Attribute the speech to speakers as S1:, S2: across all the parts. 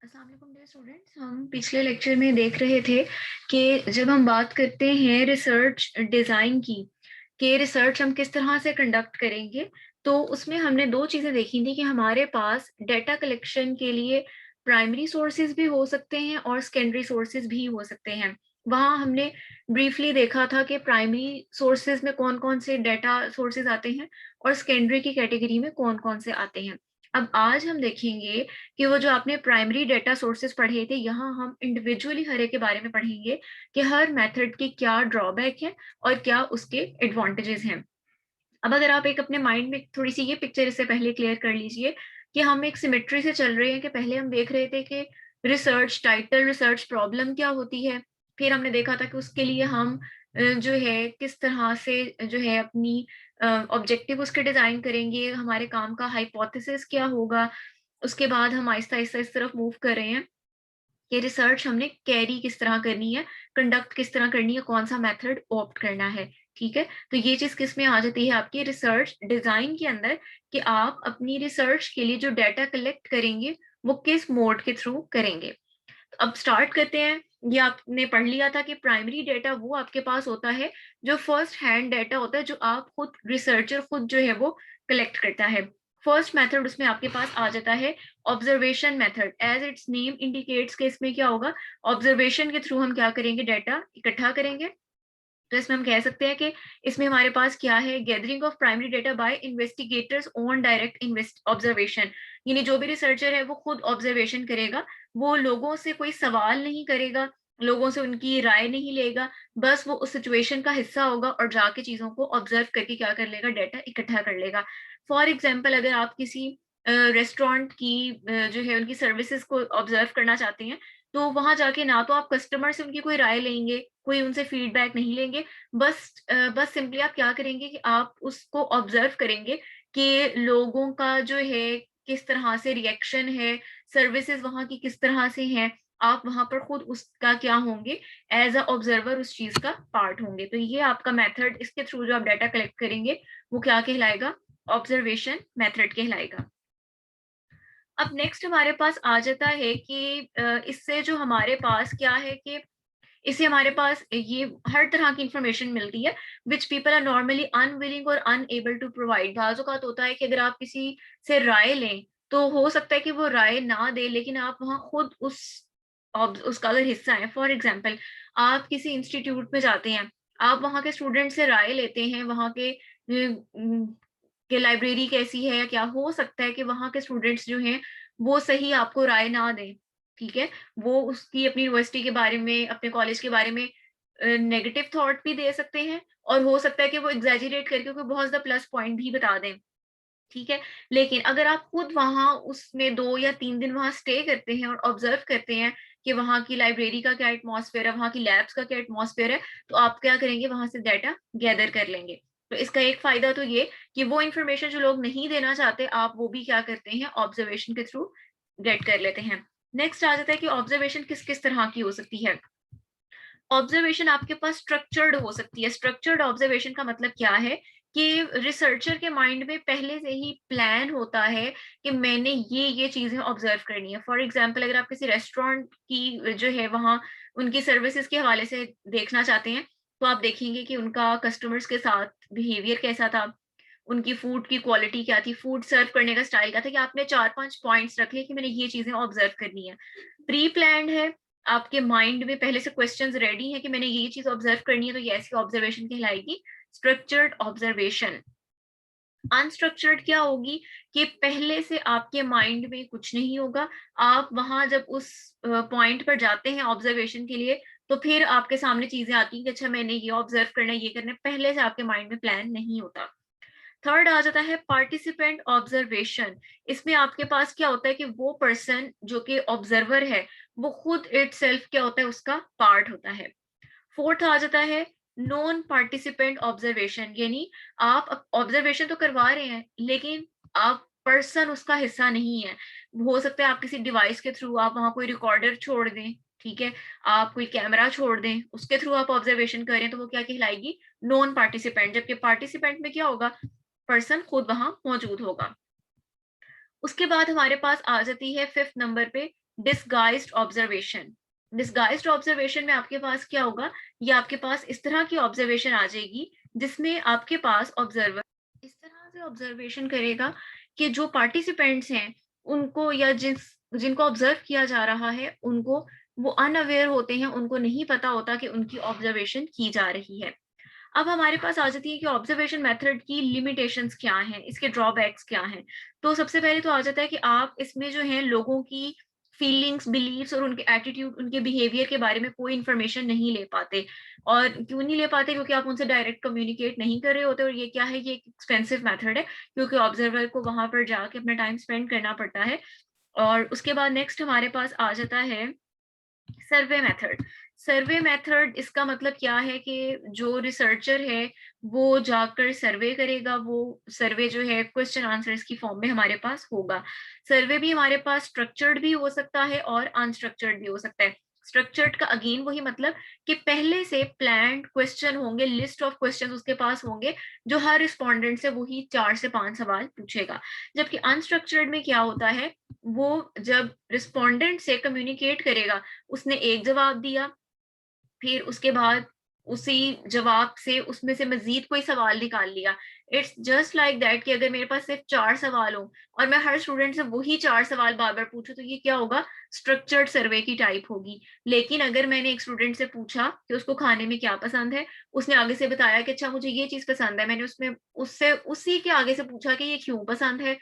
S1: अस्सलाम वालेकुम dear students. हम पिछले लेक्चर में देख रहे थे कि जब हम बात करते हैं रिसर्च डिज़ाइन की, कि रिसर्च हम किस तरह से कंडक्ट करेंगे, तो उसमें हमने दो चीज़ें देखी थी कि हमारे पास डेटा कलेक्शन के लिए प्राइमरी सोर्सेज भी हो सकते हैं और सेकेंडरी सोर्सेज भी हो सकते हैं। वहाँ हमने ब्रीफली देखा था कि प्राइमरी सोर्सेज में कौन कौन से डेटा सोर्सेज आते हैं और सेकेंडरी की कैटेगरी में कौन कौन से आते हैं। अब आज हम देखेंगे कि वो जो आपने प्राइमरी डेटा सोर्सेज पढ़े थे, यहाँ हम इंडिविजुअली हर एक के बारे में पढ़ेंगे कि हर मेथड की क्या ड्रॉबैक है और क्या उसके एडवांटेजेस हैं। अब अगर आप एक अपने माइंड में थोड़ी सी ये पिक्चर इससे पहले क्लियर कर लीजिए कि हम एक सिमेट्री से चल रहे हैं कि पहले हम देख रहे थे कि रिसर्च टाइटल, रिसर्च प्रॉब्लम क्या होती है। फिर हमने देखा था कि उसके लिए हम जो है किस तरह से जो है अपनी ऑब्जेक्टिव उसके डिजाइन करेंगे, हमारे काम का हाइपोथेसिस क्या होगा। उसके बाद हम आहिस्ता-आहिस्ता इस तरफ मूव कर रहे हैं कि रिसर्च हमने कैरी किस तरह करनी है, कंडक्ट किस तरह करनी है, कौन-सा मेथड ऑप्ट करना है, ठीक है? तो ये चीज़ किसमें आ जाती है आपकी रिसर्च डिज़ाइन के अंदर कि आप अपनी रिसर्च के लिए जो डाटा कलेक्ट करेंगे, वो किस मोड के थ्रू करेंगे। तो अब स्टार्ट करते हैं। ये आपने पढ़ लिया था कि प्राइमरी डेटा वो आपके पास होता है, जो फर्स्ट हैंड डेटा होता है, जो आप खुद रिसर्चर खुद जो है वो कलेक्ट करता है। फर्स्ट मेथड उसमें आपके पास आ जाता है observation method. As its name indicates के इसमें क्या होगा, ऑब्जर्वेशन के थ्रू हम क्या करेंगे, डाटा इकट्ठा करेंगे। तो इसमें हम कह सकते हैं कि इसमें हमारे पास क्या है, gathering of primary data bye investigators on direct invest observation. यानी जो भी रिसर्चर है वो खुद ऑब्जर्वेशन करेगा, वो लोगों से कोई सवाल नहीं करेगा, लोगों से उनकी राय नहीं लेगा, बस वो उस सिचुएशन का हिस्सा होगा और जाके चीजों को ऑब्जर्व करके क्या कर लेगा, डाटा इकट्ठा कर लेगा। फॉर एग्जाम्पल अगर आप किसी रेस्टोरेंट की जो है उनकी सर्विसेज को ऑब्जर्व करना चाहते हैं, तो वहां जाके ना तो आप कस्टमर से उनकी कोई राय लेंगे, कोई उनसे फीडबैक नहीं लेंगे। बस सिंपली आप क्या करेंगे कि आप उसको ऑब्जर्व करेंगे कि लोगों का जो है किस तरह से रिएक्शन है, सर्विसेज वहाँ की किस तरह से हैं। आप वहाँ पर खुद उसका क्या होंगे, एज़ अ ऑब्जर्वर उस चीज़ का पार्ट होंगे। तो ये आपका मेथड, इसके थ्रू जो आप डाटा कलेक्ट करेंगे, वो क्या कहलाएगा, ऑब्जर्वेशन मेथड कहलाएगा। अब नेक्स्ट हमारे पास आ जाता है कि इससे जो हमारे पास क्या है कि इससे हमारे पास ये हर तरह की इंफॉर्मेशन मिलती है which people are normally unwilling और अनएबल टू प्रोवाइड। बाज़ औक़ात होता है कि अगर आप किसी से राय लें, तो हो सकता है कि वो राय ना दे, लेकिन आप वहाँ खुद उसका अगर हिस्सा हैं। फॉर एग्ज़ाम्पल आप किसी इंस्टीट्यूट में जाते हैं, आप वहाँ के स्टूडेंट से राय लेते हैं, वहाँ के कि लाइब्रेरी कैसी है, क्या हो सकता है कि वहाँ के स्टूडेंट्स जो हैं, वो सही आपको राय ना दें, ठीक है? वो उसकी अपनी यूनिवर्सिटी के बारे में, अपने कॉलेज के बारे में नेगेटिव थॉट भी दे सकते हैं और हो सकता है कि वो एक्ज़ैजरेट करके कोई बहुत ज़्यादा प्लस पॉइंट भी बता दें, ठीक है? लेकिन अगर आप खुद वहाँ उसमें 2 या 3 दिन वहाँ स्टे करते हैं और ऑब्ज़र्व करते हैं कि वहाँ की लाइब्रेरी का क्या एटमॉस्फेयर है, वहाँ की लैब्स का क्या एटमॉस्फेयर है, तो आप क्या करेंगे, वहाँ से डाटा गैदर कर लेंगे। तो इसका एक फ़ायदा तो ये कि वो इन्फॉर्मेशन जो लोग नहीं देना चाहते, आप वो भी क्या करते हैं, ऑब्ज़र्वेशन के थ्रू गेट कर लेते हैं। नेक्स्ट आ जाता है कि ऑब्ज़र्वेशन किस-किस तरह की हो सकती है। ऑब्जर्वेशन आपके पास स्ट्रक्चर्ड हो सकती है। स्ट्रक्चर्ड ऑब्जर्वेशन का मतलब क्या है कि रिसर्चर के माइंड में पहले से ही प्लान होता है कि मैंने ये चीजें ऑब्जर्व करनी है। फॉर एग्जांपल अगर आप किसी रेस्टोरेंट की जो है वहाँ उनकी सर्विसेज के हवाले से देखना चाहते हैं, तो आप देखेंगे कि उनका कस्टमर्स के साथ बिहेवियर कैसा था, उनकी फूड की क्वालिटी क्या थी, फूड सर्व करने का स्टाइल क्या था, कि आपने 4-5 पॉइंट्स रखे कि मैंने ये चीजें ऑब्जर्व करनी है। प्री प्लान्ड है, आपके माइंड में पहले से क्वेश्चंस रेडी है कि मैंने ये चीज ऑब्जर्व करनी है, तो ये ऐसी ऑब्जर्वेशन कहलाएगी स्ट्रक्चर्ड ऑब्जर्वेशन। अनस्ट्रक्चर्ड क्या होगी कि पहले से आपके माइंड में कुछ नहीं होगा, आप वहां जब उस पॉइंट पर जाते हैं ऑब्जर्वेशन के लिए, तो फिर आपके सामने चीजें आती हैं कि अच्छा मैंने ये ऑब्जर्व करना है, ये करना है, पहले से आपके माइंड में प्लान नहीं होता। थर्ड आ जाता है पार्टिसिपेंट ऑब्जर्वेशन। इसमें आपके पास क्या होता है कि वो पर्सन जो कि ऑब्जर्वर है, वो खुद इटसेल्फ क्या होता है, उसका पार्ट होता है। फोर्थ आ जाता है नॉन पार्टिसिपेंट ऑब्जर्वेशन, यानी आप ऑब्जर्वेशन तो करवा रहे हैं, लेकिन आप पर्सन उसका हिस्सा नहीं है। हो सकता है आप किसी डिवाइस के थ्रू आप वहां कोई रिकॉर्डर छोड़ दें, ठीक है, आप कोई कैमरा छोड़ दें, उसके थ्रू आप ऑब्जर्वेशन करें, तो वो क्या कहलाएगी, नॉन पार्टिसिपेंट। जबकि पार्टिसिपेंट में क्या होगा, पर्सन खुद वहां मौजूद होगा। उसके बाद हमारे पास आ जाती है फिफ्थ नंबर पे डिस्गाइज्ड ऑब्जर्वेशन। डिस्गाइज्ड ऑब्जर्वेशन में आपके पास क्या होगा, ये आपके पास इस तरह की ऑब्जर्वेशन आ जाएगी जिसमें आपके पास ऑब्जर्वर इस तरह से ऑब्जर्वेशन करेगा कि जो पार्टिसिपेंट्स हैं उनको या जिनको ऑब्जर्व किया जा रहा है उनको वो अनअवेयर होते हैं, उनको नहीं पता होता कि उनकी ऑब्जर्वेशन की जा रही है। अब हमारे पास आ जाती है कि ऑब्जर्वेशन मेथड की लिमिटेशंस क्या हैं, इसके ड्रॉबैक्स क्या हैं। तो सबसे पहले तो आ जाता है कि आप इसमें जो है लोगों की फीलिंग्स, बिलीव्स और उनके एटीट्यूड, उनके बिहेवियर के बारे में कोई इन्फॉर्मेशन नहीं ले पाते। और क्यों नहीं ले पाते? क्योंकि आप उनसे डायरेक्ट कम्युनिकेट नहीं कर रहे होते, और ये क्या है, ये एक एक्सपेंसिव मेथड है, क्योंकि ऑब्जर्वर को वहां पर जाके अपना टाइम स्पेंड करना पड़ता है। और उसके बाद नेक्स्ट हमारे पास आ जाता है सर्वे मेथड। सर्वे मेथड इसका मतलब क्या है कि जो रिसर्चर है वो जाकर सर्वे करेगा, वो सर्वे जो है क्वेश्चन आंसर्स की फॉर्म में हमारे पास होगा। सर्वे भी हमारे पास स्ट्रक्चर्ड भी हो सकता है और अनस्ट्रक्चर्ड भी हो सकता है। स्ट्रक्चर्ड का अगेन वही मतलब कि पहले से प्लान्ड क्वेश्चन होंगे, लिस्ट ऑफ क्वेश्चन उसके पास होंगे, जो हर रिस्पोंडेंट से वही 4 से 5 सवाल पूछेगा। जबकि अनस्ट्रक्चर्ड में क्या होता है, वो जब रिस्पोंडेंट से कम्युनिकेट करेगा, उसने एक जवाब दिया, फिर उसके बाद उसी जवाब से उसमें से मजीद कोई सवाल निकाल लिया। इट्स जस्ट लाइक दैट कि अगर मेरे पास सिर्फ 4 सवाल हो और मैं हर स्टूडेंट से वही 4 सवाल बार बार पूछूं, तो ये क्या होगा, स्ट्रक्चर्ड सर्वे की टाइप होगी। लेकिन अगर मैंने एक स्टूडेंट से पूछा कि उसको खाने में क्या पसंद है, उसने आगे से बताया कि अच्छा मुझे ये चीज पसंद है, मैंने उसमें उससे उसी के आगे से पूछा कि ये क्यों पसंद है,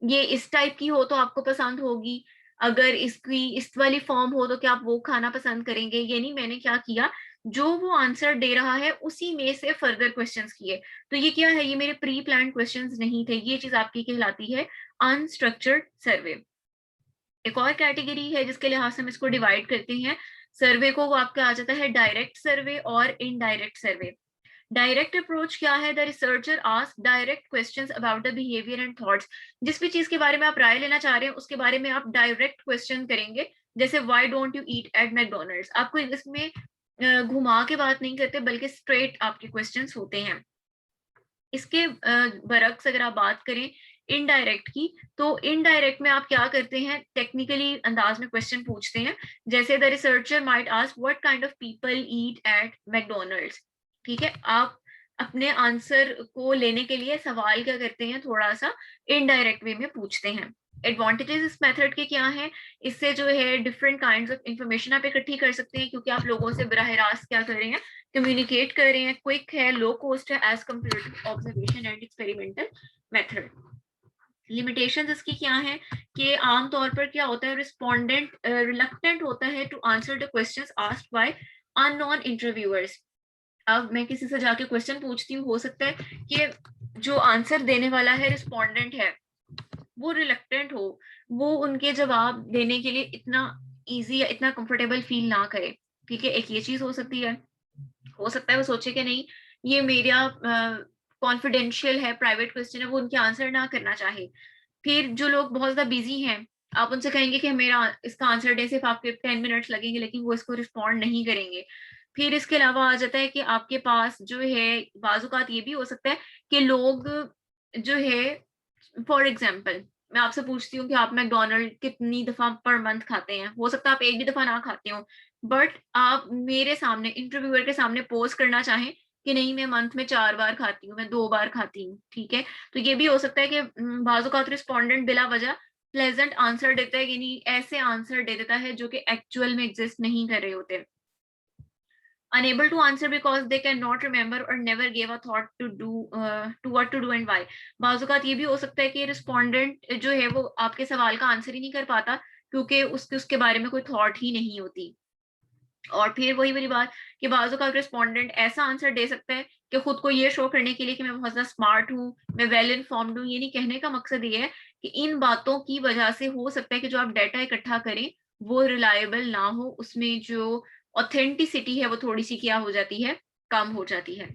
S1: ये इस टाइप की हो तो आपको पसंद होगी, अगर इसकी इस वाली फॉर्म हो तो क्या आप वो खाना पसंद करेंगे। ये नहीं, मैंने क्या किया, जो वो आंसर दे रहा है उसी में से फर्दर क्वेश्चंस किए। तो ये क्या है, ये मेरे प्री प्लान क्वेश्चंस नहीं थे, ये चीज आपकी कहलाती है अनस्ट्रक्चर्ड सर्वे। एक और कैटेगरी है जिसके लिहाज से हम इसको डिवाइड करते हैं सर्वे को, वो आपका आ जाता है डायरेक्ट सर्वे और इनडायरेक्ट सर्वे। डायरेक्ट अप्रोच क्या है, the researcher ask direct questions about the behaviour and thoughts. जिस भी चीज के बारे में आप राय लेना चाह रहे हैं उसके बारे में आप डायरेक्ट क्वेश्चन करेंगे। जैसे why don't you eat at McDonald's, आपको इसमें घुमा के बात नहीं करते बल्कि स्ट्रेट आपके क्वेश्चंस होते हैं। इसके बरक्स अगर आप बात करें इनडायरेक्ट की, तो इनडायरेक्ट में आप क्या करते हैं, टेक्निकली अंदाज में क्वेश्चन पूछते हैं। जैसे the researcher might ask what kind of people eat at McDonald's. ठीक है, आप अपने आंसर को लेने के लिए सवाल क्या करते हैं, थोड़ा सा इनडायरेक्ट वे में पूछते हैं। एडवांटेजेस इस मेथड के क्या हैं, इससे जो है डिफरेंट काइंड्स ऑफ इंफॉर्मेशन आप इकट्ठी कर सकते हैं, क्योंकि आप लोगों से बराह रास्त क्या कर रहे हैं, कम्युनिकेट कर रहे हैं, क्विक है, लो कॉस्ट है as compare to observation and experimental method. Limitations इसकी क्या है कि आमतौर पर क्या होता है, रिस्पोंडेंट रिलक्टेंट होता है to answer the questions asked by unknown interviewers. अब मैं किसी से जाके क्वेश्चन पूछती हूँ, हो सकता है कि जो आंसर देने वाला है रिस्पोंडेंट है वो रिलक्टेंट हो, वो उनके जवाब देने के लिए इतना इजी या इतना कंफर्टेबल फील ना करे। ठीक है, एक ये चीज हो सकती है। हो सकता है वो सोचे कि नहीं, ये मेरा कॉन्फिडेंशियल है, प्राइवेट क्वेश्चन है, वो उनके आंसर ना करना चाहे। फिर जो लोग बहुत ज्यादा बिजी हैं, आप उनसे कहेंगे कि मेरा इसका आंसर दे, सिर्फ आपके 10 मिनट्स लगेंगे, लेकिन वो इसको रिस्पॉन्ड नहीं करेंगे। फिर इसके अलावा आ जाता है कि आपके पास जो है बाजुकात ये भी हो सकता है कि लोग जो है, फॉर एग्जाम्पल मैं आपसे पूछती हूँ कि आप मैकडोनल्ड कितनी दफा पर मंथ खाते हैं, हो सकता है आप एक भी दफा ना खाते हो, बट आप मेरे सामने इंटरव्यूअर के सामने पोस्ट करना चाहें कि नहीं मैं मंथ में 4 बार खाती हूँ, मैं 2 बार खाती हूँ। ठीक है, तो ये भी हो सकता है कि बाजुकात रिस्पोंडेंट बिला वजह प्लेजेंट आंसर देता है, कि नहीं ऐसे आंसर दे देता है जो कि एक्चुअल में एग्जिस्ट नहीं कर रहे होते। unable to answer because they cannot remember or never gave a thought to do to what to do and why। बाजुकात ये भी हो सकता है कि रिस्पोंडेंट जो है वो आपके सवाल का आंसर ही नहीं कर पाता क्योंकि उसके बारे में कोई थॉट ही नहीं होती। और फिर वही वाली बात कि बाजुकात रिस्पोंडेंट ऐसा आंसर दे सकता है कि खुद को ये शो करने के लिए कि मैं बहुत ज्यादा स्मार्ट हूँ, मैं वेल इन्फॉर्म्ड हूँ। ये नहीं, कहने का मकसद ये है कि इन बातों की वजह से हो सकता है कि जो आप डाटा इकट्ठा करें वो रिलायबल ना हो, उसमें जो ऑथेंटिसिटी है वो थोड़ी सी क्या हो जाती है, कम हो जाती है।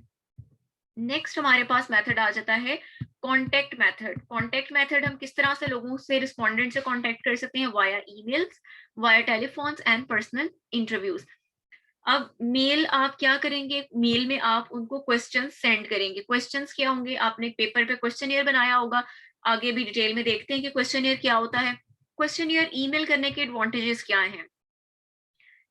S1: नेक्स्ट हमारे पास मेथड आ जाता है कॉन्टेक्ट मेथड। कॉन्टेक्ट मेथड हम किस तरह से लोगों से, रिस्पोंडेंट से कॉन्टेक्ट कर सकते हैं, via emails, via telephones and personal interviews. अब मेल आप क्या करेंगे, मेल में आप उनको क्वेश्चन सेंड करेंगे। क्वेश्चंस क्या होंगे, आपने पेपर पे क्वेश्चनियर बनाया होगा, आगे भी डिटेल में देखते हैं कि क्वेश्चनियर क्या होता है। क्वेश्चनियर ईमेल करने के एडवांटेजेस क्या हैं?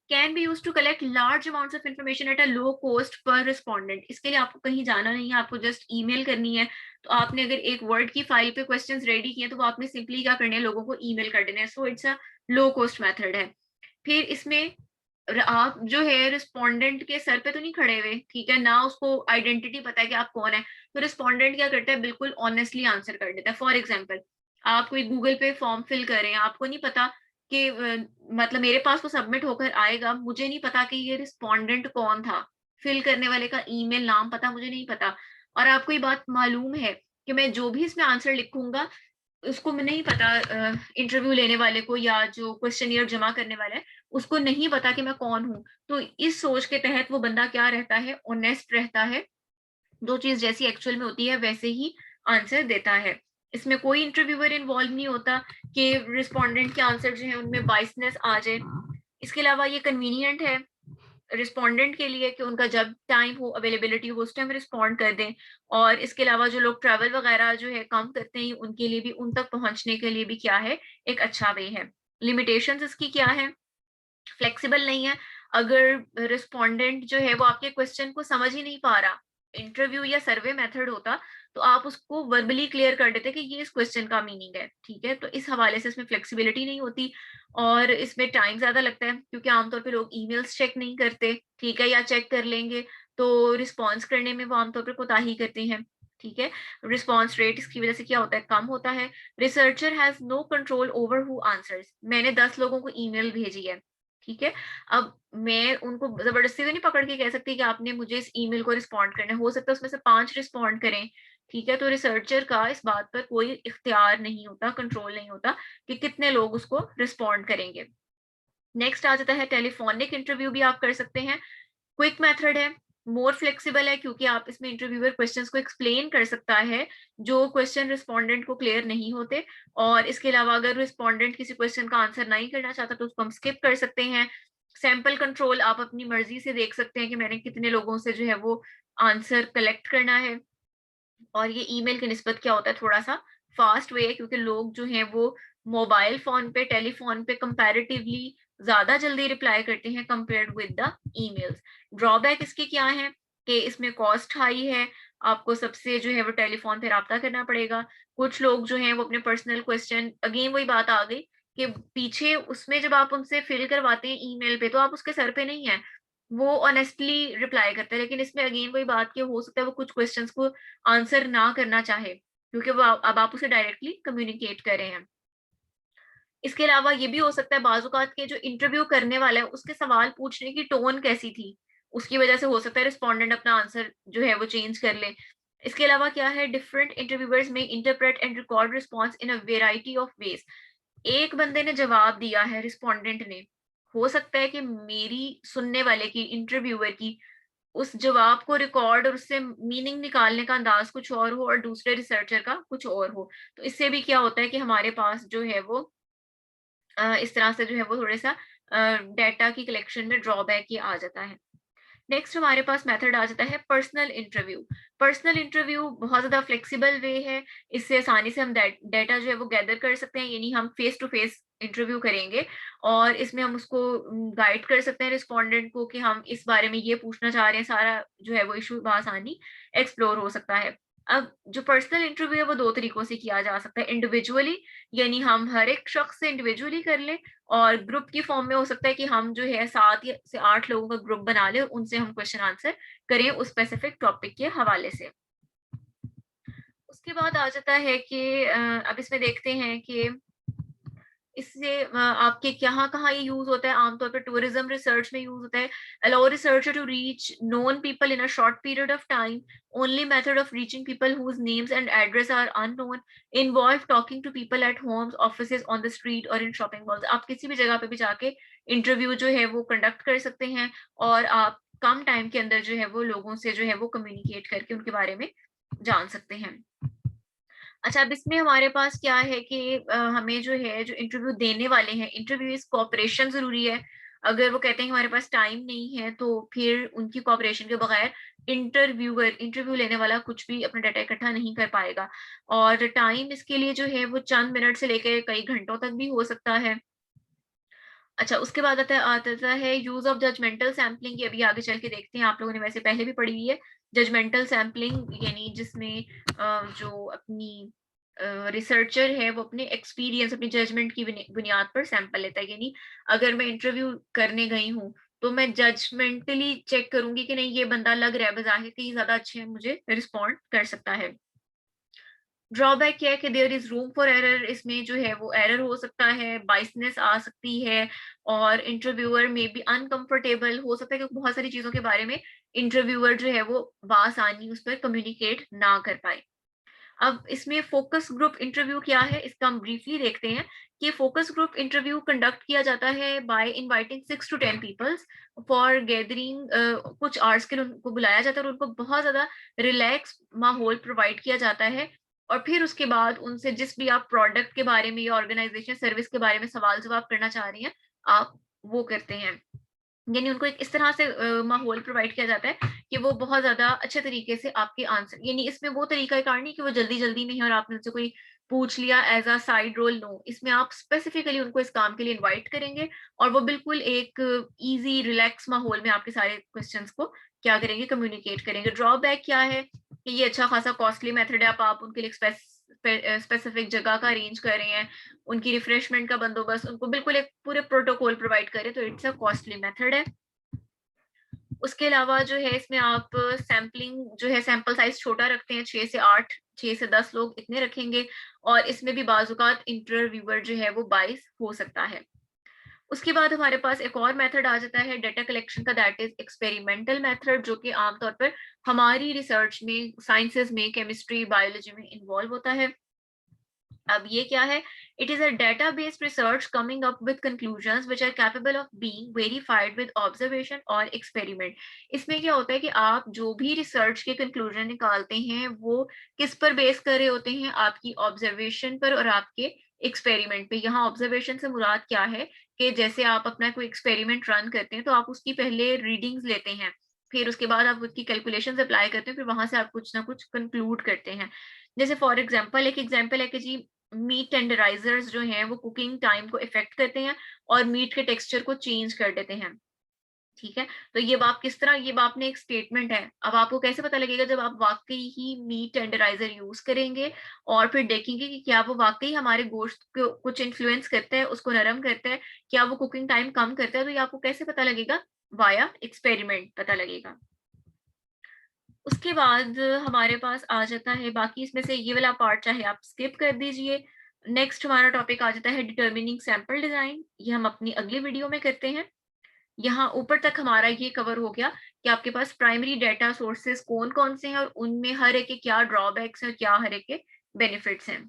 S1: Can be use to collect large amounts of information at a low cost पर रिस्पॉन्डेंट। इसके लिए आपको कहीं जाना नहीं है, आपको जस्ट ईमेल करनी है। तो आपने अगर एक वर्ड की फाइल पे क्वेश्चंस रेडी किए तो वो आपने सिंपली क्या करने हैं, लोगों को ईमेल कर देने हैं। So it's a low cost method है। फिर इसमें आप जो है रिस्पोंडेंट के सर पे तो नहीं खड़े हुए, ठीक है ना, उसको आइडेंटिटी पता है कि आप कौन है। तो रिस्पोंडेंट क्या करता है, बिल्कुल ऑनेस्टली आंसर कर देता है। फॉर एग्जाम्पल, आप कोई गूगल पे फॉर्म फिल कर रहे हैं, आपको नहीं पता कि मतलब मेरे पास तो सबमिट होकर आएगा, मुझे नहीं पता कि ये रिस्पोंडेंट कौन था, फिल करने वाले का ईमेल नाम पता मुझे नहीं पता। और आपको ये बात मालूम है कि मैं जो भी इसमें आंसर लिखूंगा उसको मैं नहीं पता, इंटरव्यू लेने वाले को या जो क्वेश्चनियर जमा करने वाला है उसको नहीं पता कि मैं कौन हूँ। तो इस सोच के तहत वो बंदा क्या रहता है, ऑनेस्ट रहता है, जो चीज जैसी एक्चुअल में होती है वैसे ही आंसर देता है। इसमें कोई इंटरव्यूअर इन्वॉल्व नहीं होता कि रिस्पोंडेंट के आंसर जो है उनमें बाइसनेस आ जाए। इसके अलावा ये कन्वीनियंट है रिस्पोंडेंट के लिए कि उनका जब टाइम हो, अवेलेबिलिटी हो, उस टाइम रिस्पॉन्ड कर दें। और इसके अलावा जो लोग ट्रैवल वगैरह जो है काम करते हैं उनके लिए भी, उन तक पहुंचने के लिए भी क्या है, एक अच्छा वे है। लिमिटेशंस इसकी क्या है, फ्लेक्सिबल नहीं है। अगर रिस्पोंडेंट जो है वो आपके क्वेश्चन को समझ ही नहीं पा रहा, इंटरव्यू या सर्वे मेथड होता तो आप उसको वर्बली क्लियर कर देते कि ये इस क्वेश्चन का मीनिंग है, ठीक है। तो इस हवाले से इसमें फ्लेक्सिबिलिटी नहीं होती और इसमें टाइम ज्यादा लगता है क्योंकि आमतौर पे लोग ईमेल्स चेक नहीं करते, ठीक है, या चेक कर लेंगे तो रिस्पॉन्स करने में वो आमतौर पर कोताही करते हैं, ठीक है। रिस्पॉन्स रेट इसकी वजह से क्या होता है, कम होता है। Researcher has no control over who answers. मैंने 10 लोगों को ईमेल भेजी है, ठीक है। अब मैं उनको जबरदस्ती तो नहीं पकड़ के कह सकती कि आपने मुझे इस ईमेल को रिस्पॉन्ड करना है, हो सकता है उसमें से 5 रिस्पॉन्ड करें, ठीक है। तो रिसर्चर का इस बात पर कोई इख्तियार नहीं होता, कंट्रोल नहीं होता कि कितने लोग उसको रिस्पॉन्ड करेंगे। नेक्स्ट आ जाता है टेलीफोनिक इंटरव्यू भी आप कर सकते हैं। क्विक मेथड है, मोर फ्लेक्सिबल है क्योंकि आप इसमें इंटरव्यूअर क्वेश्चंस को एक्सप्लेन कर सकता है जो क्वेश्चन रिस्पोंडेंट को क्लियर नहीं होते। और इसके अलावा अगर रिस्पोंडेंट किसी क्वेश्चन का आंसर नहीं करना चाहता तो उसको हम स्किप कर सकते हैं। सैंपल कंट्रोल आप अपनी मर्जी से देख सकते हैं कि मैंने कितने लोगों से जो है वो आंसर कलेक्ट करना है। और ये ईमेल की निस्बत क्या होता है, थोड़ा सा फास्ट वे है क्योंकि लोग जो हैं वो मोबाइल फोन पे, टेलीफोन पे कंपैरेटिवली ज्यादा जल्दी रिप्लाई करते हैं compared with the emails. Drawback इसके क्या है कि इसमें कॉस्ट हाई है, आपको सबसे जो है वो टेलीफोन पे राब्ता करना पड़ेगा। कुछ लोग जो हैं वो अपने पर्सनल क्वेश्चन, अगेन वही बात आ गई कि पीछे उसमें जब आप उनसे फिल करवाते हैं ईमेल पे तो आप उसके सर पे नहीं है, वो ऑनेस्टली रिप्लाई करते हैं। लेकिन इसमें अगेन वही बात कि हो सकता है वो कुछ क्वेश्चंस को आंसर ना करना चाहे क्योंकि वो अब आप उसे डायरेक्टली कम्युनिकेट कर रहे हैं। इसके अलावा ये भी हो सकता है बाजुकात के जो इंटरव्यू करने वाला है उसके सवाल पूछने की टोन कैसी थी, उसकी वजह से हो सकता है रिस्पोंडेंट अपना आंसर जो है वो चेंज कर ले। इसके अलावा क्या है, डिफरेंट इंटरव्यूअर्स में interpret and record response in a variety of ways. एक बंदे ने जवाब दिया है रिस्पोंडेंट ने, हो सकता है कि मेरी सुनने वाले की, इंटरव्यूअर की, उस जवाब को रिकॉर्ड और उससे मीनिंग निकालने का अंदाज कुछ और हो और दूसरे रिसर्चर का कुछ और हो। तो इससे भी क्या होता है कि हमारे पास जो है वो इस तरह से जो है वो थोड़े सा डेटा की कलेक्शन में ड्रॉबैक ये आ जाता है। नेक्स्ट हमारे पास मेथड आ जाता है पर्सनल इंटरव्यू। पर्सनल इंटरव्यू बहुत ज्यादा फ्लेक्सिबल वे है, इससे आसानी से हम डेटा जो है वो गैदर कर सकते हैं, यानी हम फेस टू फेस इंटरव्यू करेंगे और इसमें हम उसको गाइड कर सकते हैं रिस्पोंडेंट को कि हम इस बारे में ये पूछना चाह रहे हैं, सारा जो है वो इशू आसानी एक्सप्लोर हो सकता है। अब जो पर्सनल इंटरव्यू है वो दो तरीकों से किया जा सकता है, इंडिविजुअली यानी हम हर एक शख्स से इंडिविजुअली कर लें, और ग्रुप की फॉर्म में हो सकता है कि हम जो है 7 या से 8 लोगों का ग्रुप बना ले, उनसे हम क्वेश्चन आंसर करें उस स्पेसिफिक टॉपिक के हवाले से। उसके बाद आ जाता है कि अब इसमें देखते हैं कि इससे आपके कहाँ कहाँ ये यूज होता है। आमतौर पर टूरिज्म रिसर्च में यूज होता है। Allow researcher to reach known people in a short period of time, only method of reaching people whose names and address are unknown, involve talking to people at homes, offices, on the street और in shopping malls. आप किसी भी जगह पे भी जाके interview जो है वो कंडक्ट कर सकते हैं और आप कम टाइम के अंदर जो है वो लोगों से जो है वो कम्युनिकेट करके उनके बारे में जान सकते हैं। अच्छा, अब इसमें हमारे पास क्या है कि हमें जो है जो इंटरव्यू देने वाले हैं, इंटरव्यू इस कोऑपरेशन जरूरी है। अगर वो कहते हैं कि हमारे पास टाइम नहीं है, तो फिर उनकी कोऑपरेशन के बगैर इंटरव्यू लेने वाला कुछ भी अपना डाटा इकट्ठा नहीं कर पाएगा। और टाइम इसके लिए जो है वो चंद मिनट से लेकर कई घंटों तक भी हो सकता है। अच्छा, उसके बाद आता है यूज ऑफ जजमेंटल सैम्पलिंग। ये अभी आगे चल के देखते हैं, आप लोगों ने वैसे पहले भी पढ़ी हुई है। जजमेंटल सैम्पलिंग यानी जिसमें जो अपनी रिसर्चर है वो अपने एक्सपीरियंस, अपनी जजमेंट की बुनियाद पर सैंपल लेता है। यानी अगर मैं इंटरव्यू करने गई हूँ, तो मैं जजमेंटली चेक करूंगी कि नहीं, ये बंदा लग रहा है बाज़ाहिर कि ज्यादा अच्छे है, मुझे रिस्पॉन्ड कर सकता है। ड्रॉबैक क्या है कि there is room for error. इसमें जो है वो एरर हो सकता है, बाइसनेस आ सकती है, और इंटरव्यूअर में भी अनकंफर्टेबल हो सकता है, क्योंकि बहुत सारी चीजों के बारे में इंटरव्यूअर जो है वो बासानी उस पर कम्युनिकेट ना कर पाए। अब इसमें फोकस ग्रुप इंटरव्यू क्या है, इसका हम ब्रीफली देखते हैं। कि फोकस ग्रुप इंटरव्यू कंडक्ट किया जाता है by inviting 6 to 10 peoples for gathering. कुछ आवर्स के लिए उनको बुलाया जाता है और उनको बहुत ज्यादा रिलैक्स माहौल प्रोवाइड किया जाता है। और फिर उसके बाद उनसे जिस भी आप प्रोडक्ट के बारे में या ऑर्गेनाइजेशन सर्विस के बारे में सवाल जवाब करना चाह रही हैं, आप वो करते हैं। यानी उनको एक इस तरह से माहौल प्रोवाइड किया जाता है कि वो बहुत ज्यादा अच्छे तरीके से आपके आंसर, यानी इसमें वो तरीका कार नहीं कि वो जल्दी जल्दी में है और आपने उनसे कोई पूछ लिया as a side role. No, इसमें आप स्पेसिफिकली उनको इस काम के लिए इनवाइट करेंगे, और वो बिल्कुल एक इजी रिलैक्स माहौल में आपके सारे क्वेश्चंस को क्या करेंगे, कम्युनिकेट करेंगे। ड्रॉबैक क्या है कि ये अच्छा खासा कॉस्टली मेथड है। आप उनके लिए स्पेसिफिक जगह का अरेंज कर रहे हैं, उनकी रिफ्रेशमेंट का बंदोबस्त, उनको बिल्कुल एक पूरे प्रोटोकॉल प्रोवाइड करें, तो इट्स अ कॉस्टली मेथड है। उसके अलावा जो है इसमें आप सैम्पलिंग जो है, सैंपल साइज छोटा रखते हैं, 6 से 8, 6 से 10 लोग इतने रखेंगे। और इसमें भी बाजुकात इंटरव्यूअर जो है वो 22 हो सकता है। उसके बाद हमारे पास एक और मेथड आ जाता है डेटा कलेक्शन का, दैट इज एक्सपेरिमेंटल मेथड, जो कि आमतौर पर हमारी रिसर्च में, साइंसेज में, केमिस्ट्री, बायोलॉजी में इन्वॉल्व होता है। अब ये क्या है? It is a data based research coming up with conclusions which are capable of being verified with observation और एक्सपेरिमेंट। इसमें क्या होता है कि आप जो भी रिसर्च के कंक्लूजन निकालते हैं वो किस पर बेस कर रहे होते हैं? आपकी ऑब्जर्वेशन पर और आपके एक्सपेरिमेंट पे। यहाँ ऑब्जर्वेशन से मुराद क्या है कि जैसे आप अपना कोई एक्सपेरिमेंट रन करते हैं, तो आप उसकी पहले रीडिंग्स लेते हैं, फिर उसके बाद आप उसकी कैलकुलेशंस अप्लाई करते हैं, फिर वहां से आप कुछ ना कुछ कंक्लूड करते हैं। जैसे फॉर एग्जांपल, एक एग्जांपल है कि जी, मीट टेंडराइजर्स जो हैं वो कुकिंग टाइम को इफेक्ट करते हैं और मीट के टेक्सचर को चेंज कर देते हैं। ठीक है, तो ये बात किस तरह, ये बात ने एक स्टेटमेंट है। अब आपको कैसे पता लगेगा? जब आप वाकई ही मीट टेंडराइजर यूज करेंगे और फिर देखेंगे कि क्या वो वाकई हमारे गोश्त को कुछ इन्फ्लुएंस करता है, उसको नरम करता है, क्या वो कुकिंग टाइम कम करता है। तो ये आपको कैसे पता लगेगा? वाया एक्सपेरिमेंट पता लगेगा। उसके बाद हमारे पास आ जाता है, बाकी इसमें से ये वाला पार्ट चाहे आप स्किप कर दीजिए। नेक्स्ट हमारा टॉपिक आ जाता है डिटर्मिनिंग सैंपल डिजाइन। ये हम अपनी अगली वीडियो में करते हैं। यहाँ ऊपर तक हमारा ये कवर हो गया कि आपके पास प्राइमरी डेटा सोर्सेस कौन कौन से हैं और उनमें हर एक के क्या ड्रॉबैक्स हैं और क्या हर एक के बेनिफिट्स हैं।